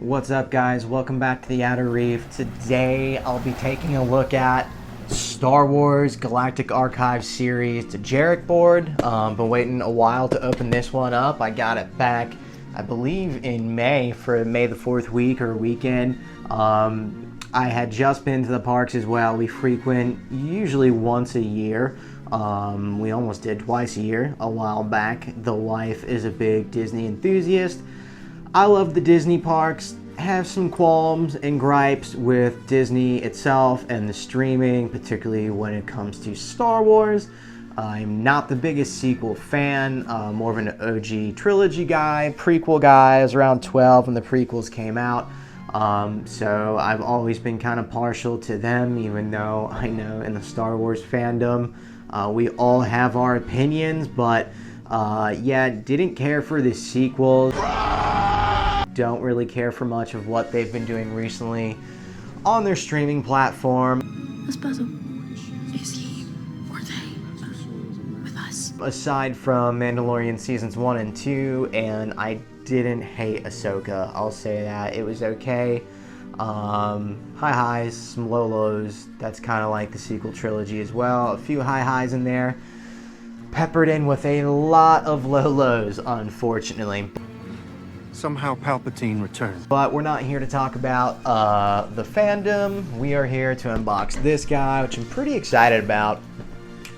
What's up, guys? Welcome back to the Outer Reef. Today I'll be taking a look at Star Wars Galactic Archives series Dejaric board. Been waiting a while to open this one up. I got it back, I believe, in May for May the 4th week or weekend. I had just been to the parks as well. We frequent usually once a year. We almost did twice a year a while back. The wife is a big Disney enthusiast. I love the Disney parks, have some qualms and gripes with Disney itself and the streaming, particularly when it comes to Star Wars. I'm not the biggest sequel fan, more of an OG trilogy guy, prequel guy. I was around 12 when the prequels came out. So I've always been kind of partial to them, even though I know in the Star Wars fandom, we all have our opinions, but yeah, didn't care for the sequels. Don't really care for much of what they've been doing recently on their streaming platform. This puzzle. Is he or they with us? Aside from Mandalorian seasons 1 and 2, and I didn't hate Ahsoka, I'll say that. It was okay. High highs, some low lows. That's kind of like the sequel trilogy as well. A few high highs in there, peppered in with a lot of low lows, unfortunately. Somehow Palpatine returned. But we're not here to talk about the fandom. We are here to unbox this guy, which I'm pretty excited about.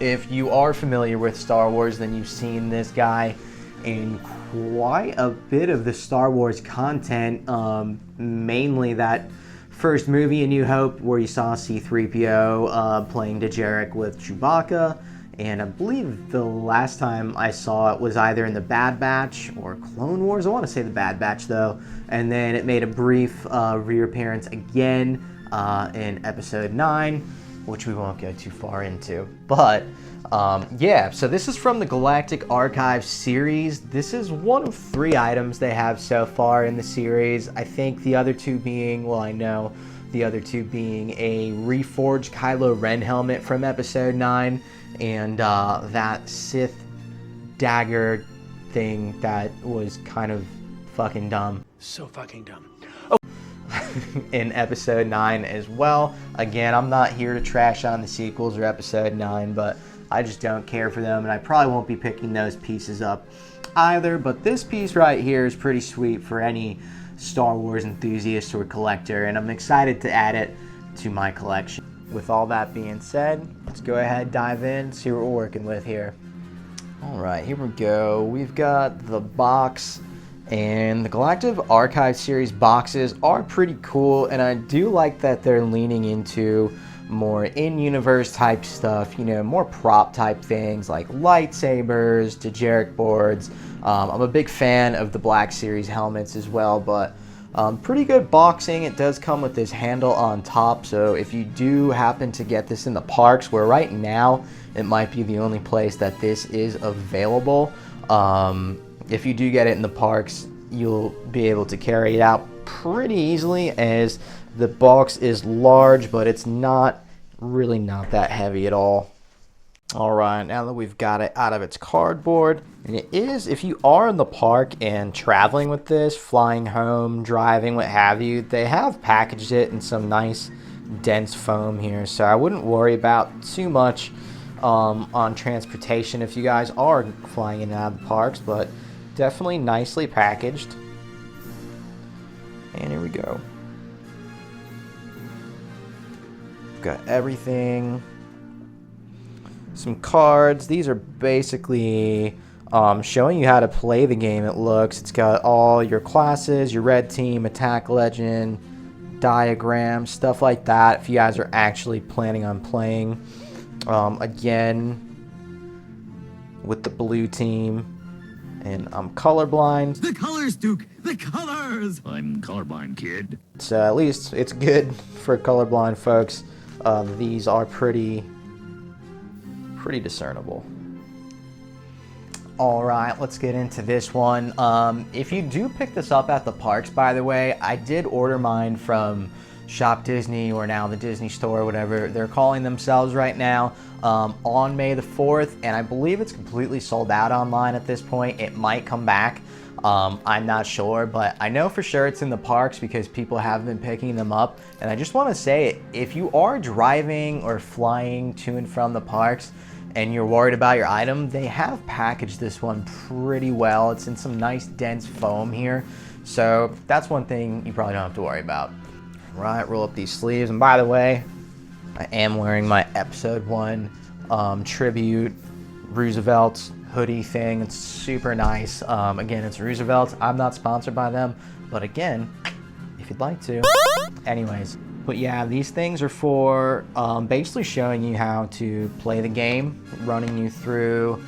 If you are familiar with Star Wars, then you've seen this guy in quite a bit of the Star Wars content, mainly that first movie, A New Hope, where you saw C-3PO playing Dejaric with Chewbacca. And I believe the last time I saw it was either in the Bad Batch or Clone Wars. I want to say the Bad Batch, though. And then it made a brief reappearance again in Episode 9, which we won't go too far into. But yeah, so this is from the Galactic Archives series. This is one of 3 items they have so far in the series. I think the other 2 being, well, I know the other 2 being a reforged Kylo Ren helmet from Episode 9, and that Sith dagger thing that was kind of fucking dumb. So fucking dumb. Oh. In Episode 9 as well. Again, I'm not here to trash on the sequels or Episode 9, but I just don't care for them, and I probably won't be picking those pieces up either. But this piece right here is pretty sweet for any Star Wars enthusiast or collector, and I'm excited to add it to my collection. With all that being said, let's go ahead, dive in, see what we're working with here. All right, here we go. We've got the box, and the Galactic Archives series boxes are pretty cool, and I do like that they're leaning into more in-universe type stuff, you know, more prop type things like lightsabers, Dejaric boards. I'm a big fan of the Black Series helmets as well, but pretty good boxing. It does come with this handle on top, so if you do happen to get this in the parks, where right now it might be the only place that this is available, if you do get it in the parks, you'll be able to carry it out pretty easily, as the box is large, but it's really not that heavy at all. Alright, now that we've got it out of its cardboard, and it is, if you are in the park and traveling with this, flying home, driving, what have you, they have packaged it in some nice dense foam here, so I wouldn't worry about too much on transportation if you guys are flying in and out of the parks, but definitely nicely packaged. And here we go. We've got everything. Some cards. These are basically showing you how to play the game, it looks. It's got all your classes, your red team, attack legend, diagrams, stuff like that, if you guys are actually planning on playing. Again, with the blue team. And I'm colorblind. The colors, Duke! The colors! I'm colorblind, kid. So at least it's good for colorblind folks. These are pretty discernible. All right, let's get into this one. If you do pick this up at the parks, by the way, I did order mine from Shop Disney, or now the Disney Store, whatever they're calling themselves right now, on May the 4th, and I believe it's completely sold out online at this point. It might come back. I'm not sure, but I know for sure it's in the parks because people have been picking them up. And I just want to say, if you are driving or flying to and from the parks and you're worried about your item, they have packaged this one pretty well. It's in some nice dense foam here, so that's one thing you probably don't have to worry about. Right, roll up these sleeves, and by the way, I am wearing my episode 1 tribute Roosevelt hoodie thing. It's super nice. Again, it's Roosevelt. I'm not sponsored by them, but again, if you'd like to. Anyways, but yeah, these things are for basically showing you how to play the game, running you through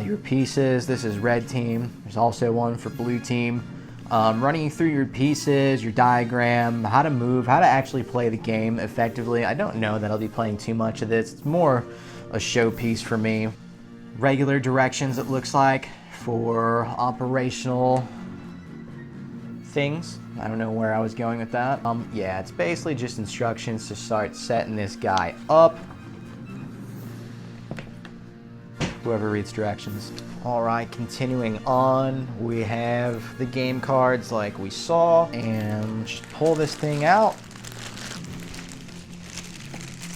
your pieces. This is red team. There's also one for blue team. Running you through your pieces, your diagram, how to move, how to actually play the game effectively. I don't know that I'll be playing too much of this. It's more a showpiece for me. Regular directions, it looks like, for operational things. I don't know where I was going with that. Yeah, it's basically just instructions to start setting this guy up. Whoever reads directions. All right, continuing on, we have the game cards like we saw, and just pull this thing out.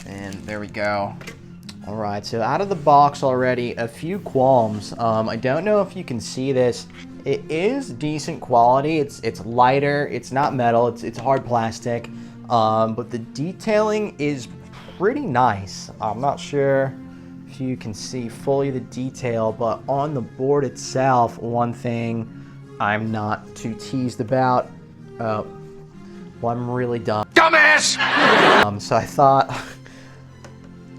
And there we go. All right, so out of the box already, a few qualms. I don't know if you can see this. It is decent quality. It's lighter. It's not metal. It's hard plastic. But the detailing is pretty nice. I'm not sure if you can see fully the detail, but on the board itself, one thing I'm not too teased about. Well, I'm really dumb. Dumbass! So I thought...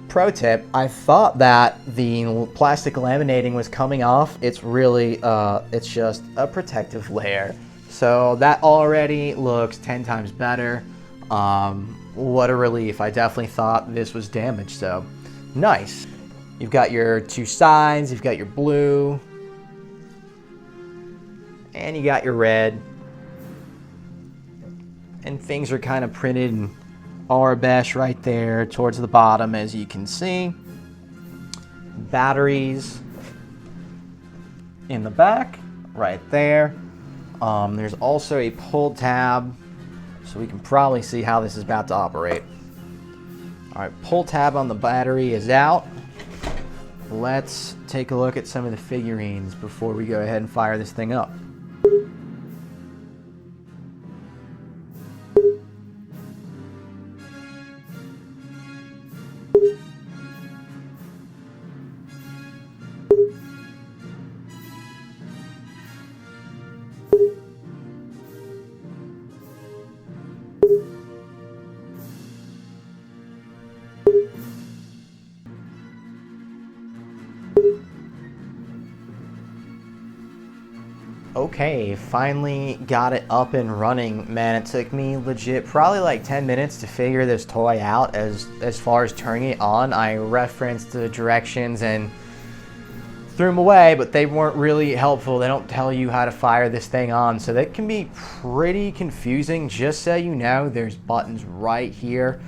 Pro tip, I thought that the plastic laminating was coming off. It's really, it's just a protective layer. So that already looks 10 times better. What a relief. I definitely thought this was damaged, so nice. You've got your two sides, you've got your blue, and you got your red. And things are kind of printed in Arabesh right there towards the bottom, as you can see. Batteries in the back right there. There's also a pull tab, so we can probably see how this is about to operate. All right, pull tab on the battery is out. Let's take a look at some of the figurines before we go ahead and fire this thing up. Okay, finally got it up and running. Man, it took me legit probably like 10 minutes to figure this toy out. As far as turning it on, I referenced the directions and threw them away, but they weren't really helpful. They don't tell you how to fire this thing on, so that can be pretty confusing. Just so you know, there's buttons right here.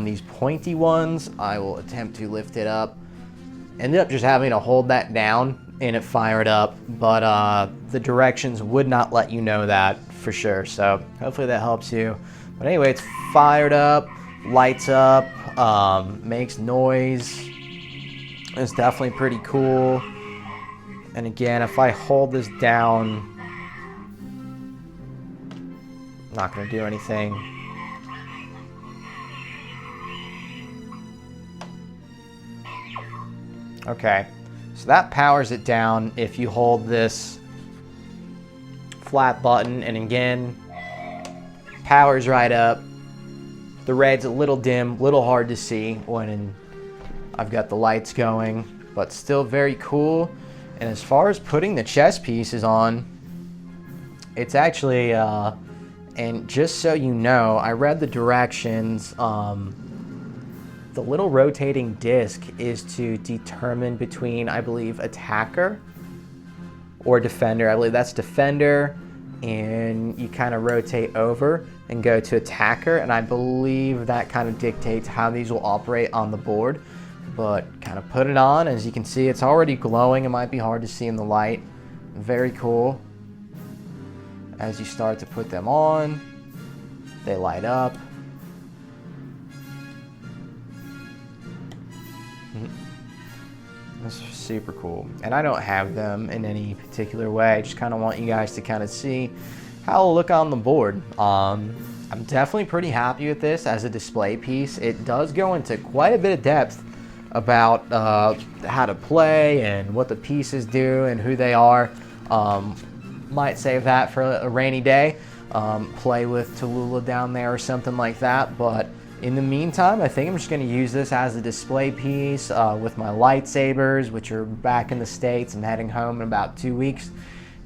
These pointy ones, I will attempt to lift it up. Ended up just having to hold that down and it fired up, but the directions would not let you know that for sure, so hopefully that helps you. But anyway, it's fired up, lights up, makes noise. It's definitely pretty cool. And again, if I hold this down, I'm not gonna do anything. Okay. So that powers it down if you hold this flat button, and again, powers right up. The red's a little dim, little hard to see when I've got the lights going, but still very cool. And as far as putting the chess pieces on, it's actually, and just so you know, I read the directions, the little rotating disc is to determine between, I believe, attacker or defender. I believe that's defender, and you kind of rotate over and go to attacker, and I believe that kind of dictates how these will operate on the board. But kind of put it on. As you can see, it's already glowing. It might be hard to see in the light. Very cool. As you start to put them on, they light up. This is super cool. And I don't have them in any particular way. I just kind of want you guys to kind of see how it'll look on the board. I'm definitely pretty happy with this as a display piece. It does go into quite a bit of depth about how to play and what the pieces do and who they are. Might save that for a rainy day. Play with Tallulah down there or something like that. But in the meantime, I think I'm just going to use this as a display piece with my lightsabers, which are back in the States. I'm heading home in about 2 weeks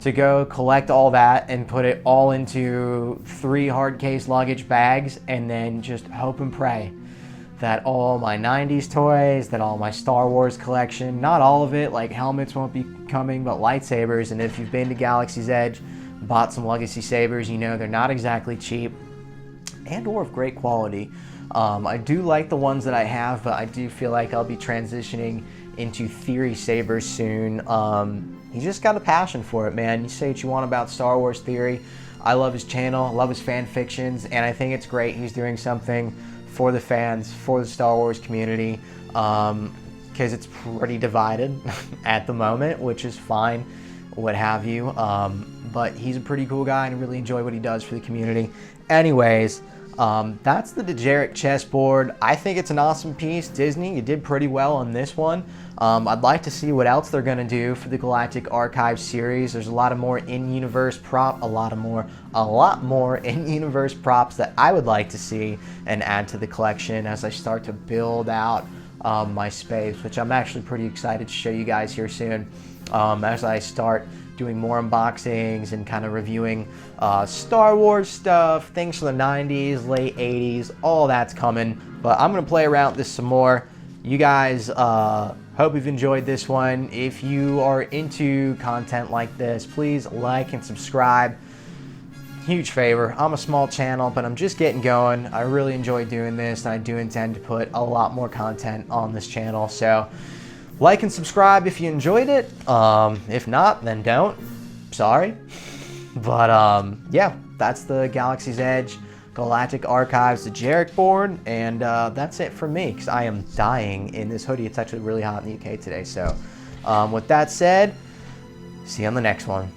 to go collect all that and put it all into 3 hard case luggage bags, and then just hope and pray that all my 90s toys, that all my Star Wars collection, not all of it, like helmets won't be coming, but lightsabers. And if you've been to Galaxy's Edge, bought some Legacy sabers, you know they're not exactly cheap and or of great quality. I do like the ones that I have, but I do feel like I'll be transitioning into Theory sabers soon. He's just got a passion for it, man. You say what you want about Star Wars Theory. I love his channel, I love his fan fictions, and I think it's great he's doing something for the fans, for the Star Wars community, because it's pretty divided at the moment, which is fine, what have you. But he's a pretty cool guy, and I really enjoy what he does for the community. Anyways, that's the DEJARIK chessboard. I think it's an awesome piece. Disney, you did pretty well on this one. I'd like to see what else they're going to do for the Galactic Archives series. There's a lot of more in-universe a lot more in-universe props that I would like to see and add to the collection as I start to build out my space, which I'm actually pretty excited to show you guys here soon as I start doing more unboxings and kind of reviewing Star Wars stuff, things from the 90s, late 80s, all that's coming. But I'm going to play around with this some more. You guys, hope you've enjoyed this one. If you are into content like this, please like and subscribe. Huge favor. I'm a small channel, but I'm just getting going. I really enjoy doing this, and I do intend to put a lot more content on this channel. So like and subscribe if you enjoyed it. If not, then don't. Sorry. But yeah, that's the Galaxy's Edge Galactic Archives Dejaric board, and that's it for me, because I am dying in this hoodie. It's actually really hot in the UK today. So with that said, see you on the next one.